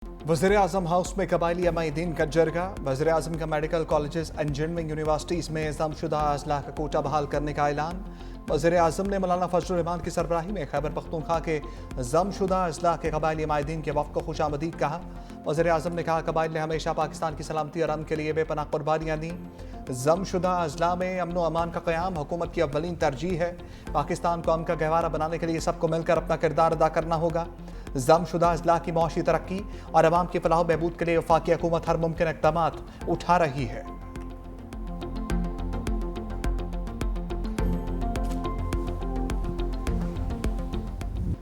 वज़ीर-ए-आज़म हाउस में कबायली अमायदीन का जरगा। वज़ीर-ए-आज़म का मेडिकल कॉलेजेस इंजीनियरिंग यूनिवर्सिटीज़ में ज़मशुदा अजला का कोटा बहाल करने का ऐलान। वज़ीर-ए-आज़म ने मौलाना फजल रहमान की सरबराही में खैबर पख्तूनख्वा के ज़मशुदा अजला के कबायली अमायदीन के वफ़द को खुशामदीद कहा। वज़ीर-ए-आज़म ने कहा कबाइल ने हमेशा पाकिस्तान की सलामती और अमन के लिए बेपनाह कुर्बानियाँ दी। ज़मशुदा अजला में अमन व अमान का क़याम हुकूमत की अव्वलीन तरजीह है। पाकिस्तान को अमन का गहवारा बनाने के लिए सबको मिलकर अपना किरदार अदा करना होगा। ज़मशुदा अजला की मौशी तरक्की और अवाम की फलाह बहबूद के लिए वफाकी हुकूमत हर मुमकिन इक़दामात उठा रही है।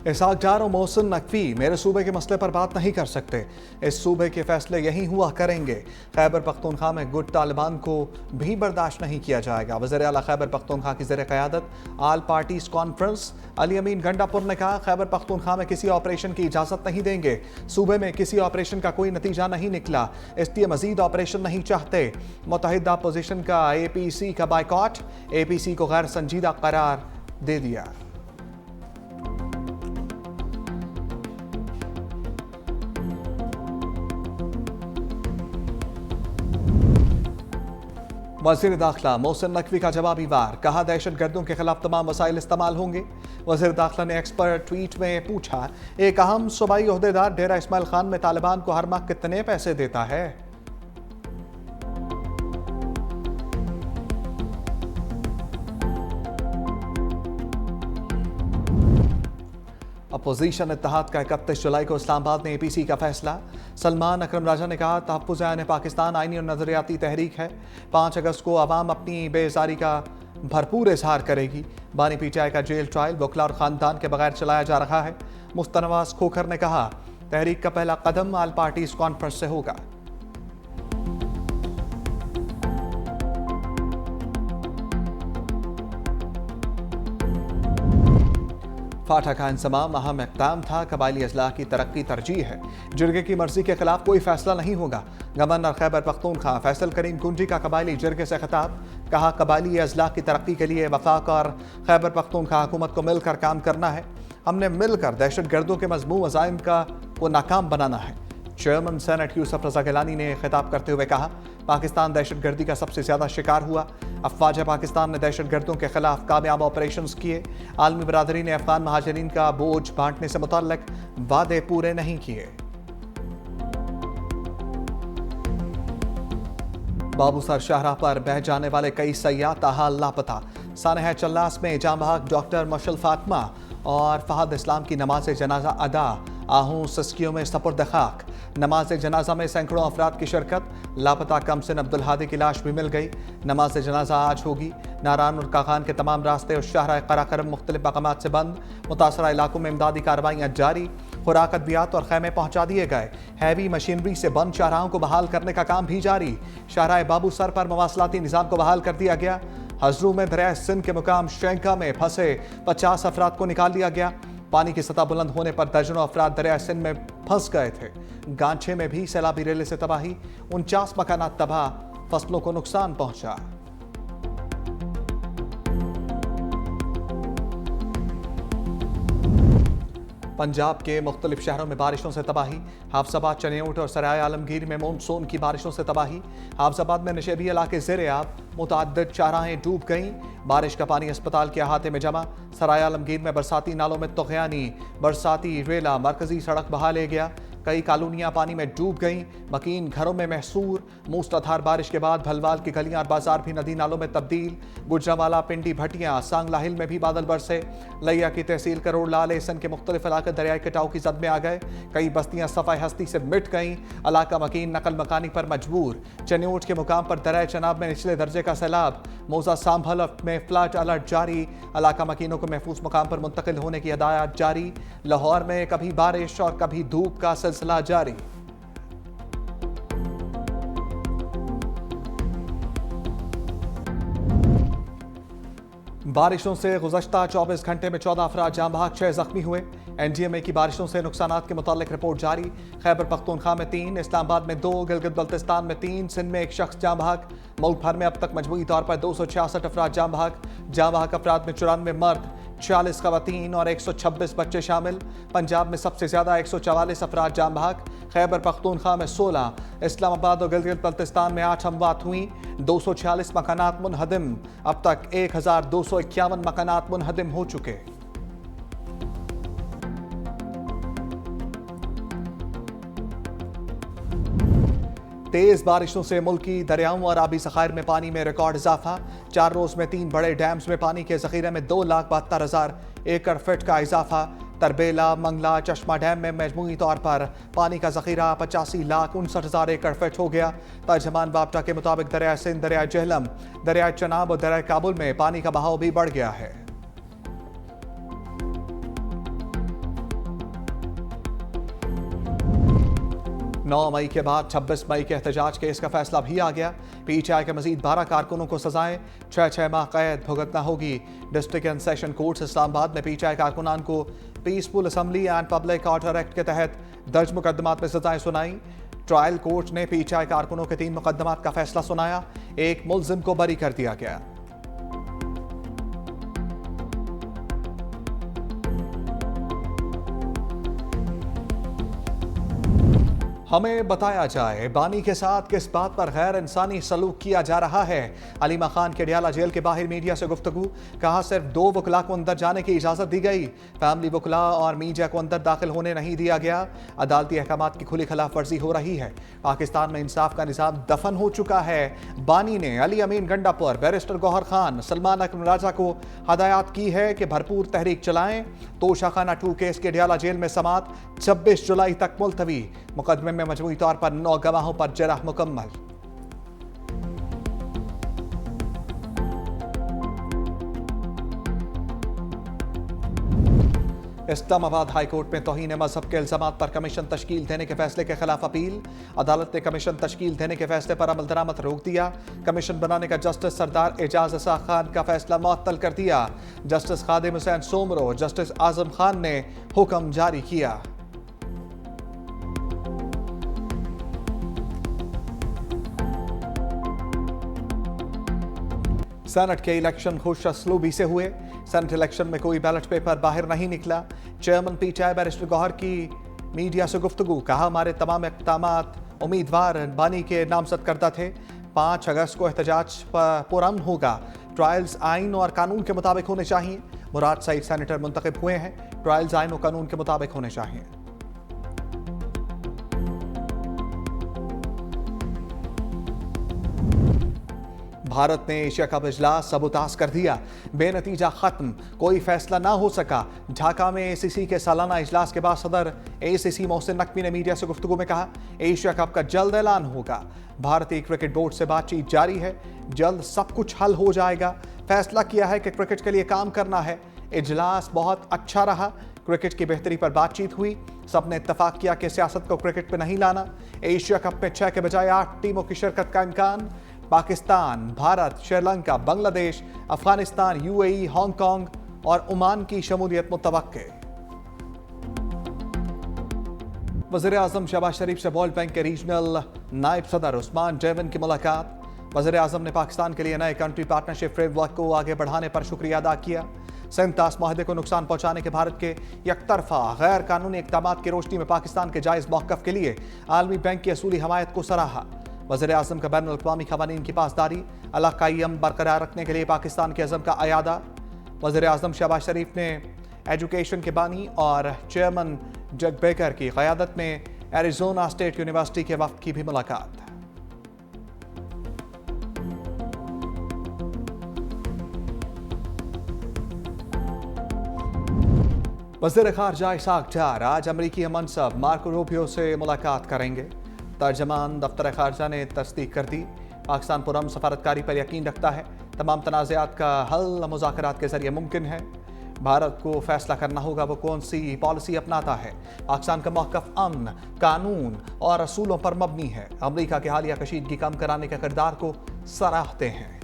इसहाक डार और मोहसिन नकवी मेरे सूबे के मसले पर बात नहीं कर सकते, इस सूबे के फैसले यहीं हुआ करेंगे। खैबर पख्तूनख्वा में गुट तालिबान को भी बर्दाश्त नहीं किया जाएगा। वज़ीर आला खैबर पख्तूनख्वा की ज़ेर क़यादत आल पार्टीज़ कॉन्फ्रेंस अली अमीन गंडापुर ने कहा खैबर पख्तूनख्वा में किसी ऑपरेशन की इजाज़त नहीं देंगे। सूबे में किसी ऑपरेशन का कोई नतीजा नहीं निकला, इसलिए मजीद ऑपरेशन नहीं चाहते। मुत्तहिदा अपोजिशन का APC का बाइकॉट, APC को गैर संजीदा करार दे दिया। वज़ीर दाखिला मोहसिन नकवी का जवाबी वार, कहा दहशत गर्दों के खिलाफ तमाम वसाइल इस्तेमाल होंगे। वज़ीर दाखिला ने एक्सपर्ट ट्वीट में पूछा एक अहम सूबाई ओहदेदार डेरा इस्माइल खान में तालिबान को हर माह कितने पैसे देता है? अपोजिशन इत्तेहाद का 31 जुलाई को इस्लामाबाद में APC का फैसला। सलमान अकरम राजा ने कहा तहफ़्फ़ुज़-ए-आइन पाकिस्तान आइनी और नज़रियाती तहरीक है। 5 अगस्त को अवाम अपनी बेजारी का भरपूर इजहार करेगी। बानी PTI का जेल ट्रायल वकला और ख़ानदान के बगैर चलाया जा रहा है। मुफ्ती नवाज़ खोखर ने कहा तहरीक का पहला कदम आल पार्टीज़ कॉन्फ्रेंस से होगा। फाटा का इंसमाम अहम इक़दाम था, कबायली अजला की तरक्की तरजीह है। जिरगे की मर्जी के खिलाफ कोई फैसला नहीं होगा। गवर्नर खैबर पख्तूनख्वा फैसल करीम कुंजी का कबायली जिरगे से खिताब, कहा कबायली अजला की तरक्की के लिए वफाक और खैबर पख्तूनख्वा हुकूमत को मिलकर काम करना है। हमने मिलकर दहशत गर्दों के मज़मूम अज़ाइम को नाकाम बनाना है। चेयरमैन सेनेट यूसुफ रज़ा गिलानी ने खिताब करते हुए कहा पाकिस्तान दहशत गर्दी का सबसे ज़्यादा शिकार हुआ। अफवाज पाकिस्तान ने दहशत गर्दों के खिलाफ कामयाब ऑपरेशंस किए। आलमी बरादरी ने अफगान महाजरीन का बोझ बांटने से मुतल्लिक वादे पूरे नहीं किए। बाबूसर शाहराह पर बह जाने वाले कई सयाह ताहाल लापता। सानहा चल्लास में जाम बहक डॉक्टर मशल फातिमा और फहद इस्लाम की नमाज जनाजा अदा। आहूं सस्कियों में सपुर्द खाक। नमाज जनाजा में सैकड़ों अफराद की शिरकत। लापता कमसिन अब्दुल हादी की लाश भी मिल गई। नमाज जनाजा आज होगी। नारान और काखान के तमाम रास्ते और शाहराह कराकरम मुख्तलिफ मकामात से बंद। मुतासरा इलाकों में इमदादी कार्रवाइयाँ जारी। खुराक अद्वियात और खैमे पहुंचा दिए गए। हैवी मशीनरी से बंद शाहराहों को बहाल करने का काम भी जारी। शाहराह बाबू सर पर मवासलाती निज़ाम को बहाल कर दिया गया। हजरू में दरिया सिंध के मुकाम शेंका में फंसे 50 अफराद को निकाल लिया गया। पानी की सतह बुलंद होने पर दर्जनों अफराद दरिया सिंध में फंस गए थे। गांछे में भी सैलाबी रेले से तबाही। 49 मकानात तबाह, फसलों को नुकसान पहुंचा। पंजाब के मुख्तलिफ शहरों में बारिशों से तबाही। हाफजाबाद, चनेऊट और सराय आलमगीर में मानसून की बारिशों से तबाही। हाफजाबाद में नशेबी इलाके ज़ेर-ए-आब, मुतअद्दिद चाराहें डूब गईं। बारिश का पानी अस्पताल के अहाते में जमा। सराय आलमगीर में बरसाती नालों में तुग़यानी। बरसाती रेला मरकजी सड़क बहा ले गया। कई कॉलोनियां पानी में डूब गईं। मकीन घरों में महसूर। मूसलाधार बारिश के बाद भलवाल की गलियां और बाजार भी नदी नालों में तब्दील। गुजरावाला, पिंडी, भटियां, सांगला हिल में भी बादल बरसे। लिया की तहसील करोड़ लाल एसन के मुख्तलिफ इलाके दरियाई कटाव की जद में आ गए। कई बस्तियां सफ़ाई हस्ती से मिट गईं। इलाका मकीन नकल मकानी पर मजबूर। चनेऊट के मुकाम पर दरिया चनाब में निचले दर्जे का सैलाब। मौजा सांभल में फ्लड अलर्ट जारी। इलाका मकीनों को महफूज मुकाम पर मुंतकिल होने की हिदायत जारी। लाहौर में कभी बारिश और कभी धूप का सिलसिला जारी। बारिशों से गुज़श्ता 24 घंटे में 14 अफराद जाम बहक, 6 जख्मी हुए। NDMA की बारिशों से नुकसानात के मुतालिक रिपोर्ट जारी। खैबर पख्तूनख्वा में 3, इस्लामाबाद में 2, गिलगित बल्तिस्तान में 3, सिंध में 1 शख्स जाम बहक। मुल्क भर में अब तक मजमूई तौर पर 266 अफराद जाम बहक। जाम बहक अफराद में 94 मर्द, 40 खवातीन और 126 बच्चे शामिल। पंजाब में सबसे ज्यादा 144 अफराद जान बहक। खैबर पख्तूनख्वा में 16, इस्लामाबाद और गिलगित बल्तिस्तान में 8 अमवात हुई। 246 मकानात मुनहदिम। अब तक 1251 मकानात मुनहदिम हो चुके। तेज बारिशों से मुल्की दरियाओं और आबी ज़खायर में पानी में रिकॉर्ड इजाफा। 4 रोज में 3 बड़े डैम्स में पानी के जखीरे में 2,72,000 एकड़ फीट का इजाफा। तरबेला, मंगला, चश्मा डैम में मजमूई तौर पर पानी का जखीरा 85,59,000 एकड़ फीट हो गया। तर्जमान बाप्टा के मुताबिक दरिया सिंध, दरिया जहलम, दरिया चनाब और दरिया काबुल में पानी का बहाव भी बढ़ गया है। 9 मई के बाद 26 मई के एहतजाज केस का फैसला भी आ गया। पीटीआई के मजीद 12 कारकुनों को सजाएं, 6 माह कैद भुगतना होगी। District and session court Islamabad ने पीटीआई कारकुनान को peaceful assembly and public order act के तहत दर्ज मुकदमात में सजाएं सुनाई। ट्रायल कोर्ट ने पीटीआई कारकुनों के 3 मुकदमात का फैसला सुनाया। एक मुलजिम को बरी कर दिया गया। हमें बताया जाए बानी के साथ किस बात पर गैर इंसानी सलूक किया जा रहा है। अलीमा खान के डियाला जेल के बाहर मीडिया से गुफ्तगू। कहा सिर्फ 2 वकला को अंदर जाने की इजाजत दी गई। फैमिली वकला और मीडिया को अंदर दाखिल होने नहीं दिया गया। अदालती अहकामात की खुली खिलाफ वर्जी हो रही है। पाकिस्तान में इंसाफ का निज़ाम दफन हो चुका है। बानी ने अली अमीन गंडापुर, बैरिस्टर गौहर खान, सलमान अकरम राजा को हदायत की है कि भरपूर तहरीक चलाएं। तोशाखाना 2 केस के डियाला जेल में समात 26 जुलाई तक मुलतवी। मुकदमे में मजमूई तौर पर 9 गवाहों पर जरह मुकम्मल। इस्लामाबाद हाई कोर्ट में तौहीन मजहब के इल्जामात पर कमीशन तश्कील देने के फैसले के खिलाफ अपील। अदालत ने कमीशन तश्कील देने के फैसले पर अमल दरामद रोक दिया। कमीशन बनाने का जस्टिस सरदार एजाज इसाक खान का फैसला मुअत्तल कर दिया। जस्टिस खादिम हुसैन सोमरो, जस्टिस आजम खान ने हुक्म जारी किया। सेनेट के इलेक्शन खुश असलूबी से हुए। सेनेट इलेक्शन में कोई बैलेट पेपर बाहर नहीं निकला। चेयरमैन पीटीआई बैरिस्टर गौहर की मीडिया से गुफ्तगू। कहा हमारे तमाम इक़दामात उम्मीदवार बानी के नामजद करदा थे। 5 अगस्त को एहतजाज पुरअमन होगा। ट्रायल्स आइन और कानून के मुताबिक होने चाहिए। मुराद सईद सेनेटर मुंतखब हुए हैं। ट्रायल्स आइन और कानून के मुताबिक होने चाहिए। भारत ने एशिया कप इजलास सबूताज कर दिया। बेनतीजा खत्म, कोई फैसला ना हो सका। ढाका में एसीसी के सालाना इजलास के बाद सदर एसीसी मोहसिन नकवी ने मीडिया से गुफ्तगू में कहा एशिया कप का जल्द ऐलान होगा। भारतीय क्रिकेट बोर्ड से बातचीत जारी है। जल्द सब कुछ हल हो जाएगा। फैसला किया है कि क्रिकेट के लिए काम करना है। इजलास बहुत अच्छा रहा। क्रिकेट की बेहतरी पर बातचीत हुई। सबने इत्तफाक किया कि सियासत को क्रिकेट पर नहीं लाना। एशिया कप में 6 के बजाय 8 टीमों की शिरकत का इम्कान। पाकिस्तान, भारत, श्रीलंका, बांग्लादेश, अफगानिस्तान, यूएई, हांगकांग और ओमान की शमूलियत मुतवक्के। वज़ीर-ए-आज़म शहबाज शरीफ से वर्ल्ड बैंक के रीजनल नायब सदर उस्मान जैवन की मुलाकात। वज़ीर-ए-आज़म ने पाकिस्तान के लिए नए कंट्री पार्टनरशिप फ्रेमवर्क को आगे बढ़ाने पर शुक्रिया अदा किया। सेंतास माहदे को नुकसान पहुंचाने के भारत के यकतरफा गैर कानूनी इक़दामात की रोशनी में पाकिस्तान के जायज़ मौक़िफ़ के लिए आलमी बैंक की असूली हमायत को सराहा। वज़ीर-ए-आज़म का बैनुल अक़वामी क़वानीन की पासदारी अलाक़ायम बरकरार रखने के लिए पाकिस्तान के अज़म का अयादा। वज़ीर-ए-आज़म शहबाज शरीफ ने एजुकेशन के बानी और चेयरमैन जग बेकर की क़यादत में एरिज़ोना स्टेट यूनिवर्सिटी के वफ़द की भी मुलाकात। वज़ीर ख़ारजा इसहाक़ डार आज अमरीकी मनसब मार्को रूबियो से मुलाकात करेंगे। तर्जमान दफ्तर ख़ारजा ने तस्दीक कर दी। पाकिस्तान पुरअमन सफारतकारी पर यकीन रखता है। तमाम तनाज़ात का हल मुज़ाकरात के ज़रिए मुमकिन है। भारत को फैसला करना होगा वो कौन सी पॉलिसी अपनाता है। पाकिस्तान का मौक़िफ़ अमन, कानून और असूलों पर मबनी है। अमरीका की हालिया कशीदगी कम कराने के किरदार को सराहते हैं।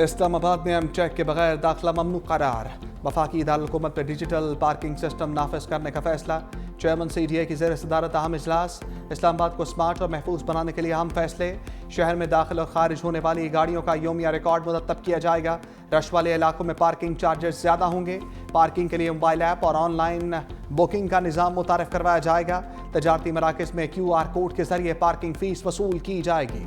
इस्लामाबाद में एमटेक के बगैर दाखिला ममनू करार। वफाकी दारुल-हुकूमत पर डिजिटल पार्किंग सिस्टम नाफिज करने का फैसला। चेयरमैन CDA की ज़ेर सदारत अहम इजलास। इस्लामाबाद को स्मार्ट और महफूज बनाने के लिए अहम फैसले। शहर में दाखिल और खारिज होने वाली गाड़ियों का योमिया रिकॉर्ड मुरतब किया जाएगा। रश वाले इलाकों में पार्किंग चार्जेस ज़्यादा होंगे। पार्किंग के लिए मोबाइल ऐप और ऑनलाइन बुकिंग का निज़ाम मुतारिफ करवाया जाएगा। तजारती मराकज़ में QR कोड के जरिए पार्किंग फीस वसूल की जाएगी।